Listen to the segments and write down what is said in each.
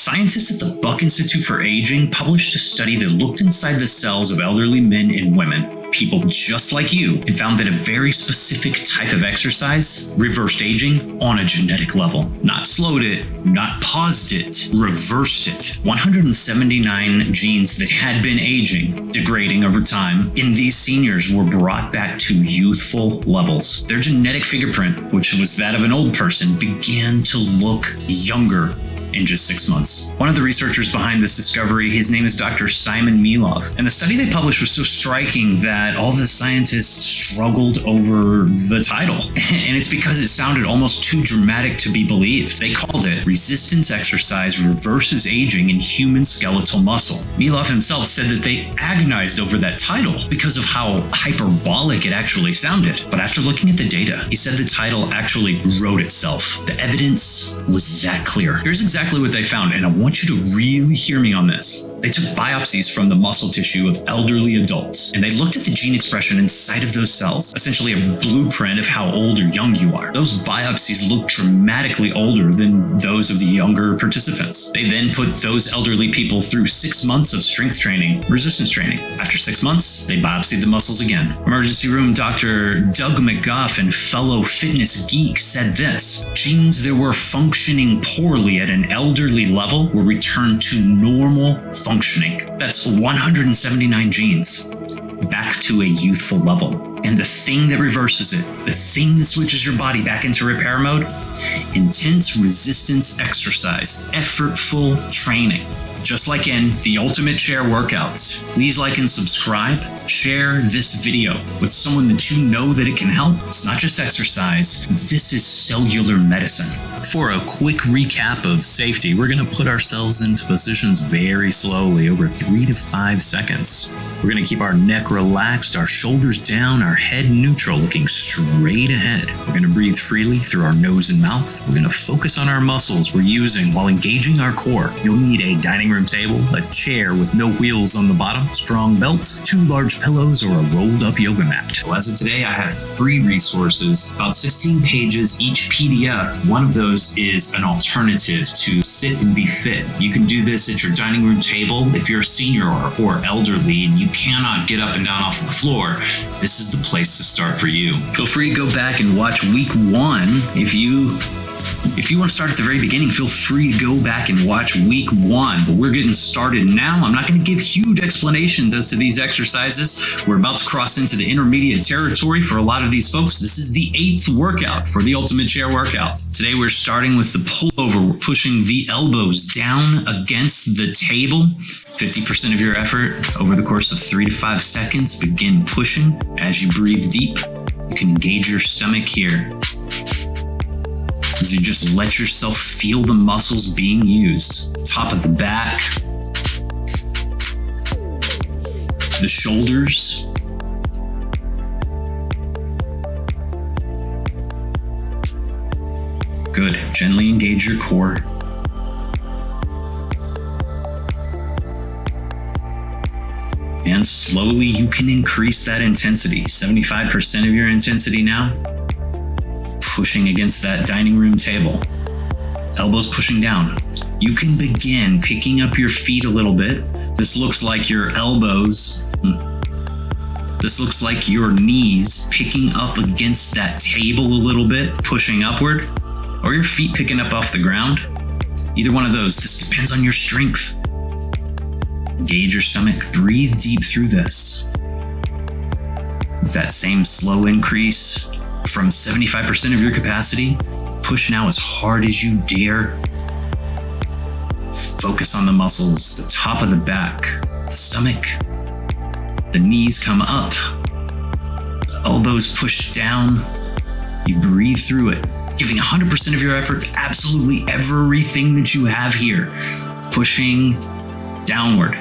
Scientists at the Buck Institute for Aging published a study that looked inside the cells of elderly men and women, people just like you, and found that a very specific type of exercise reversed aging on a genetic level. Not slowed it, not paused it, reversed it. 179 genes that had been aging, degrading over time, in these seniors were brought back to youthful levels. Their genetic fingerprint, which was that of an old person, began to look younger in just 6 months. One of the researchers behind this discovery, his name is Dr. Simon Milov. And the study they published was so striking that all the scientists struggled over the title. And it's because it sounded almost too dramatic to be believed. They called it Resistance Exercise Reverses Aging in Human Skeletal Muscle. Milov himself said that they agonized over that title because of how hyperbolic it actually sounded. But after looking at the data, he said the title actually wrote itself. The evidence was that clear. Here's exactly what they found, and I want you to really hear me on this. They took biopsies from the muscle tissue of elderly adults, and they looked at the gene expression inside of those cells, essentially a blueprint of how old or young you are. Those biopsies looked dramatically older than those of the younger participants. They then put those elderly people through 6 months of strength training, resistance training. After 6 months, they biopsied the muscles again. Emergency room Dr. Doug McGuff and fellow fitness geek said this: genes that were functioning poorly at an elderly level were returned to normal functioning. That's 179 genes back to a youthful level. And the thing that reverses it, the thing that switches your body back into repair mode, intense resistance exercise, effortful training. Just like in the Ultimate Chair Workouts. Please like and subscribe. Share this video with someone that you know that it can help. It's not just exercise. This is cellular medicine. For a quick recap of safety, we're going to put ourselves into positions very slowly over 3 to 5 seconds. We're going to keep our neck relaxed, our shoulders down, our head neutral, looking straight ahead. We're going to breathe freely through our nose and mouth. We're going to focus on our muscles we're using while engaging our core. You'll need a dining room table, a chair with no wheels on the bottom, strong belts, 2 large pillows, or a rolled up yoga mat. So as of today, I have 3 resources, about 16 pages each PDF. One of those is an alternative to Sit and Be Fit. You can do this at your dining room table if you're a senior or elderly and you cannot get up and down off the floor. This is the place to start for you. Feel free to go back and watch week 1 if you want to start at the very beginning. Feel free to go back and watch week 1, but we're getting started now. I'm not going to give huge explanations as to these exercises. We're about to cross into the intermediate territory for a lot of these folks. This is the 8th workout for the Ultimate Chair Workout. Today we're starting with the pullover. We're pushing the elbows down against the table. 50% of your effort over the course of 3 to 5 seconds. Begin pushing. As you breathe deep, you can engage your stomach here, as you just let yourself feel the muscles being used. The top of the back, the shoulders, good. Gently engage your core. And slowly you can increase that intensity. 75% of your intensity now. Pushing against that dining room table. Elbows pushing down. You can begin picking up your feet a little bit. This looks like your elbows. This looks like your knees picking up against that table a little bit, pushing upward, or your feet picking up off the ground. Either one of those. This depends on your strength. Engage your stomach. Breathe deep through this. With that same slow increase, from 75% of your capacity, push now as hard as you dare. Focus on the muscles, the top of the back, the stomach. The knees come up. The elbows push down. You breathe through it, giving 100% of your effort, absolutely everything that you have here. Pushing downward,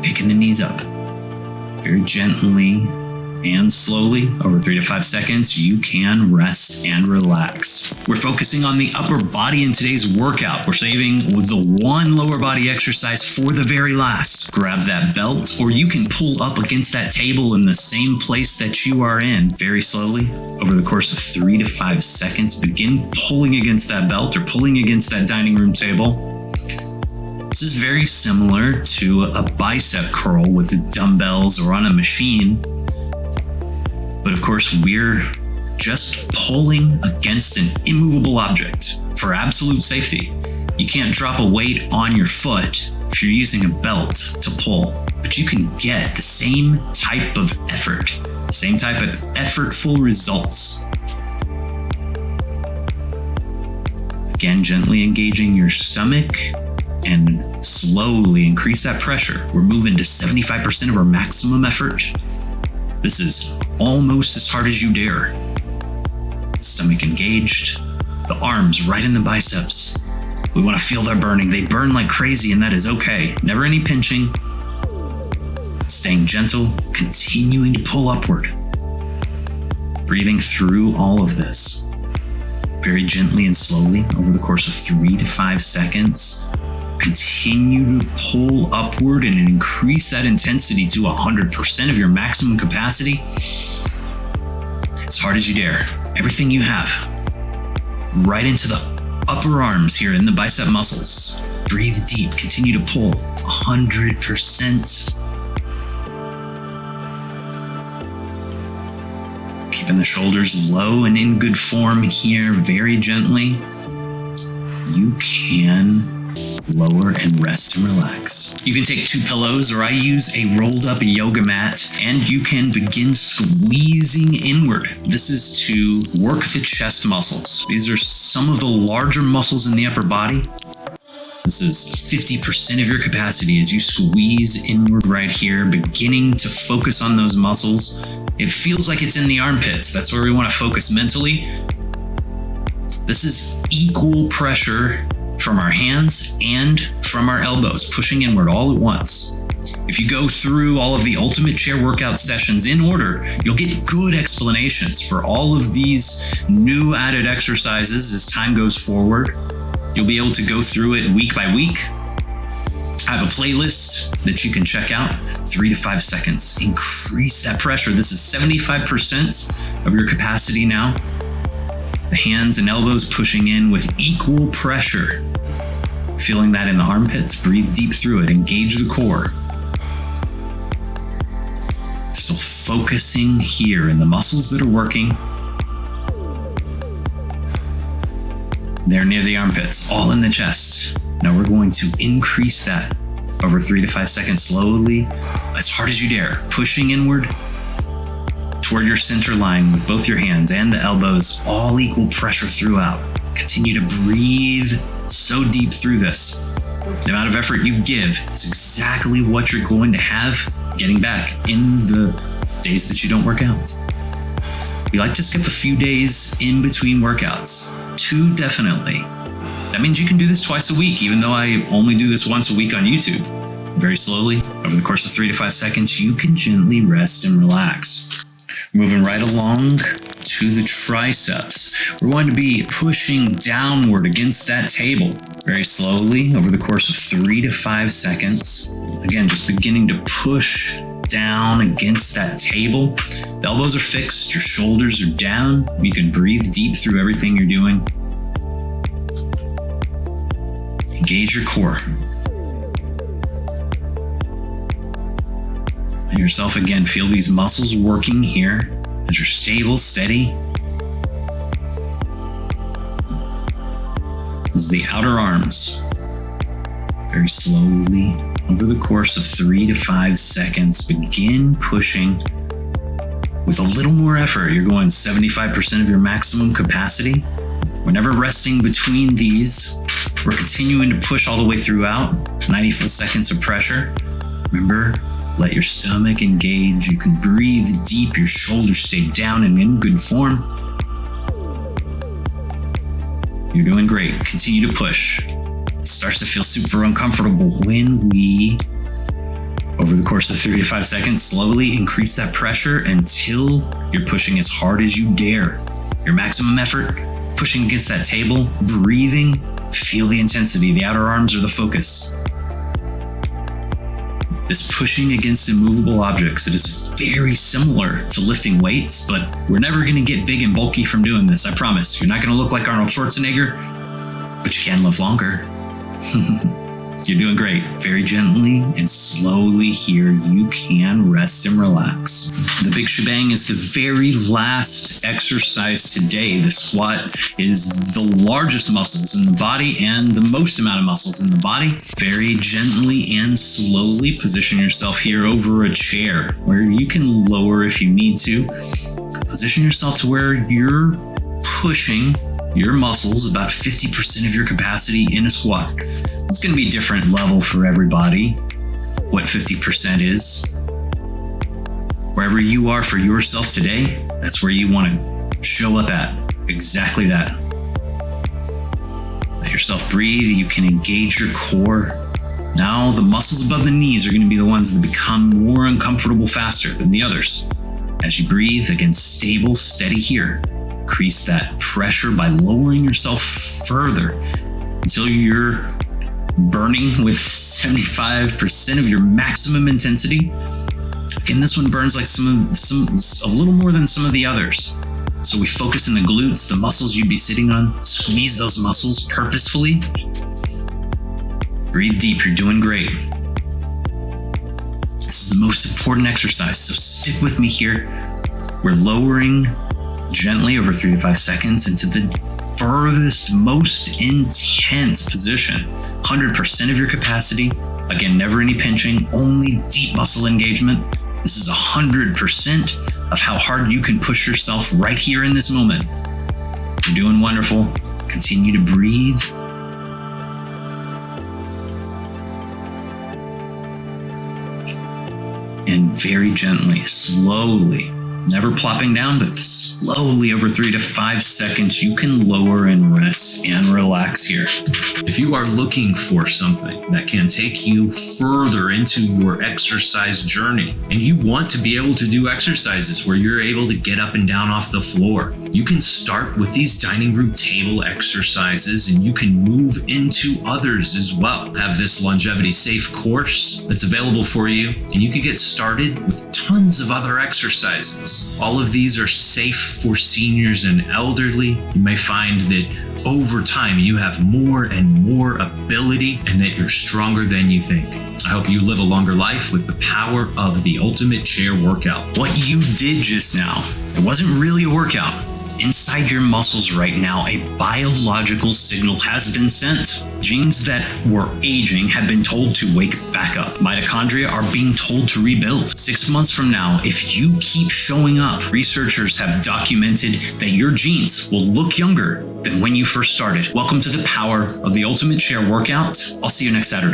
picking the knees up. Very gently and slowly, over 3 to 5 seconds, you can rest and relax. We're focusing on the upper body in today's workout. We're saving the one lower body exercise for the very last. Grab that belt, or you can pull up against that table in the same place that you are in. Very slowly, over the course of 3 to 5 seconds, begin pulling against that belt or pulling against that dining room table. This is very similar to a bicep curl with dumbbells or on a machine. But of course, we're just pulling against an immovable object for absolute safety. You can't drop a weight on your foot if you're using a belt to pull, but you can get the same type of effort, the same type of effortful results. Again, gently engaging your stomach and slowly increase that pressure. We're moving to 75% of our maximum effort. This is almost as hard as you dare. Stomach engaged, the arms right in the biceps. We want to feel their burning. They burn like crazy, and that is okay. Never any pinching. Staying gentle, continuing to pull upward. Breathing through all of this. Very gently and slowly over the course of 3 to 5 seconds. Continue to pull upward and increase that intensity to 100% of your maximum capacity. As hard as you dare. Everything you have. Right into the upper arms here in the bicep muscles. Breathe deep. Continue to pull 100%. Keeping the shoulders low and in good form here, very gently. You can lower and rest and relax. You can take 2 pillows, or I use a rolled up yoga mat, and you can begin squeezing inward. This is to work the chest muscles. These are some of the larger muscles in the upper body. This is 50% of your capacity as you squeeze inward right here, beginning to focus on those muscles. It feels like it's in the armpits. That's where we want to focus mentally. This is equal pressure from our hands and from our elbows, pushing inward all at once. If you go through all of the Ultimate Chair workout sessions in order, you'll get good explanations for all of these new added exercises as time goes forward. You'll be able to go through it week by week. I have a playlist that you can check out. 3 to 5 seconds. Increase that pressure. This is 75% of your capacity now. The hands and elbows pushing in with equal pressure. Feeling that in the armpits. Breathe deep through it. Engage the core. Still focusing here in the muscles that are working. They're near the armpits, all in the chest. Now we're going to increase that over 3 to 5 seconds slowly, as hard as you dare, pushing inward toward your center line with both your hands and the elbows, all equal pressure throughout. Continue to breathe so deep through this. The amount of effort you give is exactly what you're going to have getting back in the days that you don't work out. We like to skip a few days in between workouts. 2 definitely. That means you can do this twice a week, even though I only do this once a week on YouTube. Very slowly, over the course of 3 to 5 seconds, you can gently rest and relax. Moving right along to the triceps. We're going to be pushing downward against that table very slowly over the course of 3 to 5 seconds. Again, just beginning to push down against that table. The elbows are fixed, your shoulders are down. You can breathe deep through everything you're doing. Engage your core. And yourself again, feel these muscles working here as you're stable, steady. This is the outer arms. Very slowly, over the course of 3 to 5 seconds, begin pushing with a little more effort. You're going 75% of your maximum capacity. We're never resting between these. We're continuing to push all the way throughout. 90 full seconds of pressure. Remember, let your stomach engage. You can breathe deep. Your shoulders stay down and in good form. You're doing great. Continue to push. It starts to feel super uncomfortable when we, over the course of 3 to 5 seconds, slowly increase that pressure until you're pushing as hard as you dare. Your maximum effort, pushing against that table, breathing. Feel the intensity. The outer arms are the focus. This pushing against immovable objects, it is very similar to lifting weights, but we're never going to get big and bulky from doing this, I promise. You're not going to look like Arnold Schwarzenegger, but you can live longer. You're doing great. Very gently and slowly here, you can rest and relax. The big shebang is the very last exercise today. The squat is the largest muscles in the body and the most amount of muscles in the body. Very gently and slowly position yourself here over a chair where you can lower if you need to. Position yourself to where you're pushing your muscles about 50% of your capacity in a squat. It's going to be a different level for everybody, what 50% is. Wherever you are for yourself today, that's where you want to show up at. Exactly that. Let yourself breathe. You can engage your core. Now the muscles above the knees are going to be the ones that become more uncomfortable faster than the others. As you breathe, again, stable, steady here. Increase that pressure by lowering yourself further until you're burning with 75% of your maximum intensity. Again, this one burns like a little more than some of the others. So we focus on the glutes, the muscles you'd be sitting on. Squeeze those muscles purposefully. Breathe deep, you're doing great. This is the most important exercise, so stick with me here. We're lowering gently over 3 to 5 seconds into the furthest, most intense position. 100% of your capacity. Again, never any pinching, only deep muscle engagement. This is 100% of how hard you can push yourself right here in this moment. You're doing wonderful. Continue to breathe. And very gently, slowly, never plopping down, but slowly over 3 to 5 seconds, you can lower and rest and relax here. If you are looking for something that can take you further into your exercise journey, and you want to be able to do exercises where you're able to get up and down off the floor, you can start with these dining room table exercises and you can move into others as well. Have this longevity safe course that's available for you, and you can get started with tons of other exercises. All of these are safe for seniors and elderly. You may find that over time you have more and more ability and that you're stronger than you think. I hope you live a longer life with the power of the Ultimate Chair Workout. What you did just now, it wasn't really a workout. Inside your muscles right now, a biological signal has been sent. Genes that were aging have been told to wake back up. Mitochondria are being told to rebuild. 6 months from now, if you keep showing up, researchers have documented that your genes will look younger than when you first started. Welcome to the power of the Ultimate Chair Workout. I'll see you next Saturday.